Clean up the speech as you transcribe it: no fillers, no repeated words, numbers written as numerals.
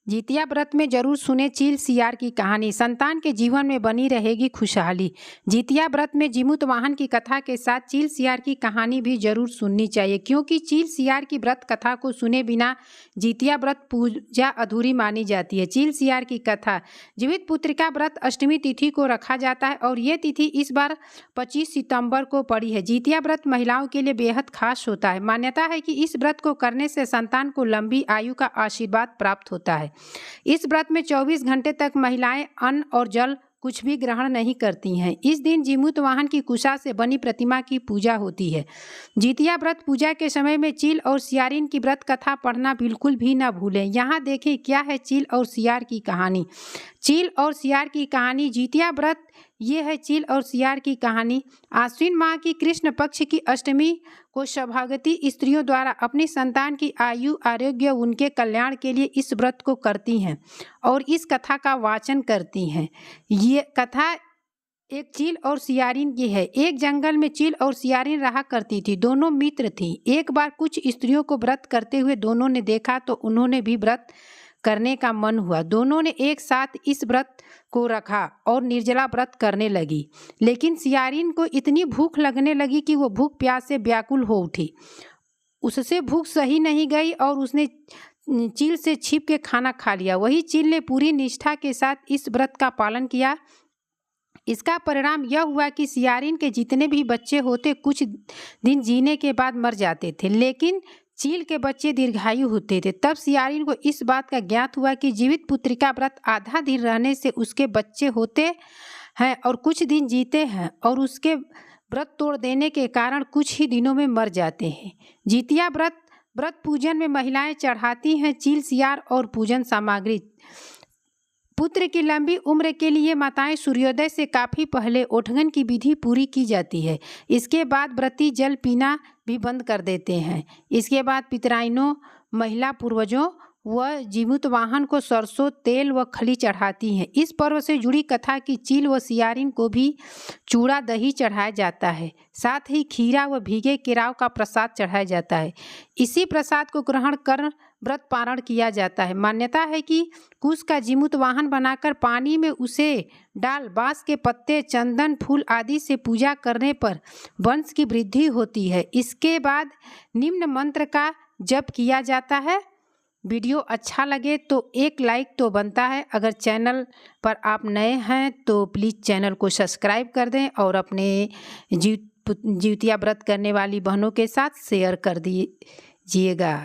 जितिया व्रत में जरूर सुने चील सियार की कहानी, संतान के जीवन में बनी रहेगी खुशहाली। जितिया व्रत में जीमूत वाहन की कथा के साथ चील सियार की कहानी भी जरूर सुननी चाहिए, क्योंकि चील सियार की व्रत कथा को सुने बिना जितिया व्रत पूजा अधूरी मानी जाती है। चील सियार की कथा। जीवित पुत्रिका व्रत अष्टमी तिथि को रखा जाता है और ये तिथि इस बार 25 सितंबर को पड़ी है। जितिया व्रत महिलाओं के लिए बेहद खास होता है। मान्यता है कि इस व्रत को करने से संतान को लंबी आयु का आशीर्वाद प्राप्त होता है। इस व्रत में 24 घंटे तक महिलाएं अन्न और जल कुछ भी ग्रहण नहीं करती हैं। इस दिन जीमूत वाहन की कुशा से बनी प्रतिमा की पूजा होती है। जितिया व्रत पूजा के समय में चील और सियारिन की व्रत कथा पढ़ना बिल्कुल भी न भूलें। यहाँ देखें क्या है चील और सियार की कहानी। चील और सियार की कहानी। जितिया व्रत ये है चील और सियार की कहानी। आश्विन माह की कृष्ण पक्ष की अष्टमी को सौभाग्यवती स्त्रियों द्वारा अपनी संतान की आयु आरोग्य उनके कल्याण के लिए इस व्रत को करती हैं और इस कथा का वाचन करती हैं। ये कथा एक चील और सियारिन की है। एक जंगल में चील और सियारिन रहा करती थी। दोनों मित्र थी। एक बार कुछ स्त्रियों को व्रत करते हुए दोनों ने देखा तो उन्होंने भी व्रत करने का मन हुआ। दोनों ने एक साथ इस व्रत को रखा और निर्जला व्रत करने लगी। लेकिन सियारिन को इतनी भूख लगने लगी कि वो भूख प्यास से व्याकुल हो उठी। उससे भूख सही नहीं गई और उसने चील से छिप के खाना खा लिया। वही चील ने पूरी निष्ठा के साथ इस व्रत का पालन किया। इसका परिणाम यह हुआ कि सियारिन के जितने भी बच्चे होते कुछ दिन जीने के बाद मर जाते थे, लेकिन चील के बच्चे दीर्घायु होते थे। तब सियारिन को इस बात का ज्ञात हुआ कि जीवित पुत्रिका व्रत आधा दिन रहने से उसके बच्चे होते हैं और कुछ दिन जीते हैं और उसके व्रत तोड़ देने के कारण कुछ ही दिनों में मर जाते हैं। जितिया व्रत पूजन में महिलाएं चढ़ाती हैं चील सियार और पूजन सामग्री। पुत्र की लंबी उम्र के लिए माताएं सूर्योदय से काफ़ी पहले ओठगन की विधि पूरी की जाती है। इसके बाद व्रती जल पीना भी बंद कर देते हैं। इसके बाद पितराइनों महिला पूर्वजों व जीमूत वाहन को सरसों तेल व खली चढ़ाती हैं। इस पर्व से जुड़ी कथा की चील व सियारिन को भी चूड़ा दही चढ़ाया जाता है। साथ ही खीरा व भीगे केराव का प्रसाद चढ़ाया जाता है। इसी प्रसाद को ग्रहण कर व्रत पारण किया जाता है। मान्यता है कि कुश का जीमूत वाहन बनाकर पानी में उसे डाल बांस के पत्ते चंदन फूल आदि से पूजा करने पर वंश की वृद्धि होती है। इसके बाद निम्न मंत्र का जप किया जाता है। वीडियो अच्छा लगे तो एक लाइक तो बनता है। अगर चैनल पर आप नए हैं तो प्लीज़ चैनल को सब्सक्राइब कर दें और अपने जितिया व्रत करने वाली बहनों के साथ शेयर कर दीजिएगा।